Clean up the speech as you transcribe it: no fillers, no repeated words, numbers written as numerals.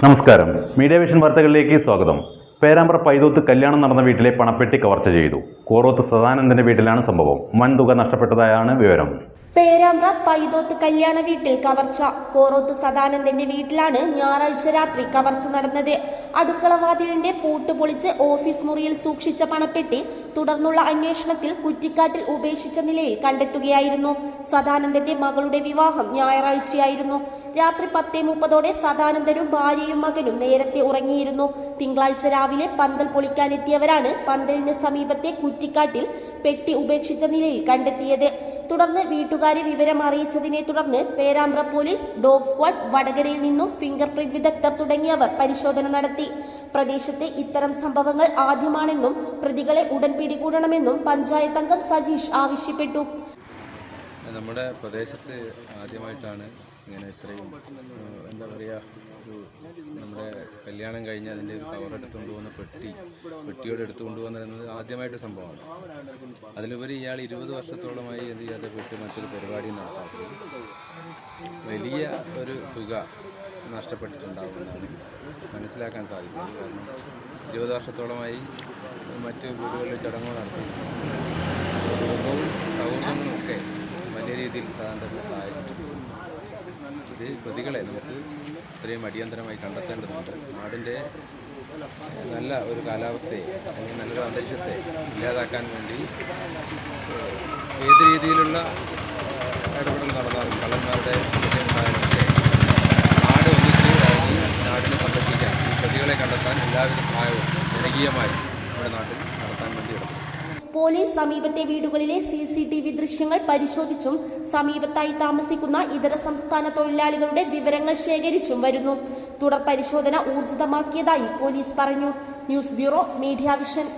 നമസ്കാരം, media vision വാർത്തകളിലേക്ക് സ്വാഗതം. പേരാമ്പ്ര പൈതോത്ത് കല്യാണം നടന്ന വീട്ടിലെ പണപ്പെട്ടി കവർച്ച ചെയ്തു. കോറോത്ത് സദാനന്ദന്റെ വീട്ടിലാണ് സംഭവം. വൻ തുക നഷ്ടപ്പെട്ടതായാണ് വിവരം. പേരാമ്പ്ര പൈതോത്ത് കല്യാണ വീട്ടിൽ കവർച്ച. കോറോത്ത് സദാനന്ദന്റെ വീട്ടിലാണ് ഞായറാഴ്ച രാത്രി കവർച്ച നടന്നത്. അടുക്കളവാതിലിന്റെ പൂട്ട് പൊളിച്ച് ഓഫീസ് മുറിയിൽ സൂക്ഷിച്ച പണപ്പെട്ടി തുടർന്നുള്ള അന്വേഷണത്തിൽ കുറ്റിക്കാട്ടിൽ ഉപേക്ഷിച്ച നിലയിൽ കണ്ടെത്തുകയായിരുന്നു. സദാനന്ദന്റെ മകളുടെ വിവാഹം ഞായറാഴ്ചയായിരുന്നു. രാത്രി 10:30 സദാനന്ദനും ഭാര്യയും മകനും നേരത്തെ ഉറങ്ങിയിരുന്നു. തിങ്കളാഴ്ച രാവിലെ പന്തൽ പൊളിക്കാനെത്തിയവരാണ് പന്തലിന് സമീപത്തെ കുറ്റിക്കാട്ടിൽ പെട്ടി ഉപേക്ഷിച്ച നിലയിൽ കണ്ടെത്തിയത്. തുടർന്ന് വീട്ടുകാരെ വിവരം അറിയിച്ചതിനെ തുടർന്ന് പേരാമ്പ്ര പോലീസ്, ഡോഗ് സ്ക്വാഡ്, വടകരയിൽ നിന്നും ഫിംഗർ പ്രിന്റ് വിദഗ്ധർ തുടങ്ങിയവർ പരിശോധന നടത്തി. പ്രദേശത്തെ ഇത്തരം സംഭവങ്ങൾ ആദ്യമാണെന്നും പ്രതികളെ ഉടൻ പിടികൂടണമെന്നും പഞ്ചായത്ത് അംഗം സജീഷ് ആവശ്യപ്പെട്ടു. നമ്മുടെ പ്രദേശത്ത് ആദ്യമായിട്ടാണ് ഇങ്ങനെ ഇത്രയും എന്താ പറയുക, നമ്മുടെ കല്യാണം കഴിഞ്ഞ് അതിൻ്റെ ഒരു കവർ എടുത്തുകൊണ്ട് പോകുന്ന പെട്ടിയോട് എടുത്തുകൊണ്ട് പോകുന്നത് ആദ്യമായിട്ട് സംഭവമാണ്. അതിലുപരി ഇയാൾ 20 വർഷത്തോളമായി എന്ത് ചെയ്യാതെ പെട്ട് മറ്റൊരു പരിപാടി നടത്താത്തത് വലിയ ഒരു തുക നഷ്ടപ്പെട്ടിട്ടുണ്ടാകുമെന്നാണ് മനസ്സിലാക്കാൻ സാധിക്കുന്നത്. കാരണം 20 വർഷത്തോളമായി മറ്റ് വീടുകളിൽ ചടങ്ങുകൾ നടത്തുന്നു. കുടുംബവും സൗഹൃദങ്ങളും ഒക്കെ വലിയ രീതിയിൽ സാധാരണ സഹായിച്ചിട്ടുണ്ട്. ഇത് പ്രതികളെ നമുക്ക് ഇത്രയും അടിയന്തരമായി കണ്ടെത്തേണ്ടതുണ്ട്. നാടിൻ്റെ നല്ല ഒരു കാലാവസ്ഥയെ അല്ലെങ്കിൽ നല്ലൊരു അന്തരീക്ഷത്തെ ഇല്ലാതാക്കാൻ വേണ്ടി ഏത് രീതിയിലുള്ള ഇടപെടൽ നടന്നാലും കള്ളന്മാരുടെ സഹായമൊക്കെ നാട് ഒന്നിച്ച് ഇറങ്ങി നാടിനെ സംരക്ഷിക്കാൻ ഈ പ്രതികളെ കണ്ടെത്താൻ എല്ലാവിധ സഹായവും ജനകീയമായി നമ്മുടെ നാട്ടിൽ നടത്താൻ വേണ്ടി ഇടപെടും. പോലീസ് സമീപത്തെ വീടുകളിലെ CCTV ദൃശ്യങ്ങൾ പരിശോധിച്ചും സമീപത്തായി താമസിക്കുന്ന ഇതര സംസ്ഥാന തൊഴിലാളികളുടെ വിവരങ്ങൾ ശേഖരിച്ചും വരുന്നു. തുടർ പരിശോധന ഊർജിതമാക്കിയതായി പോലീസ് പറഞ്ഞു. News bureau, media vision.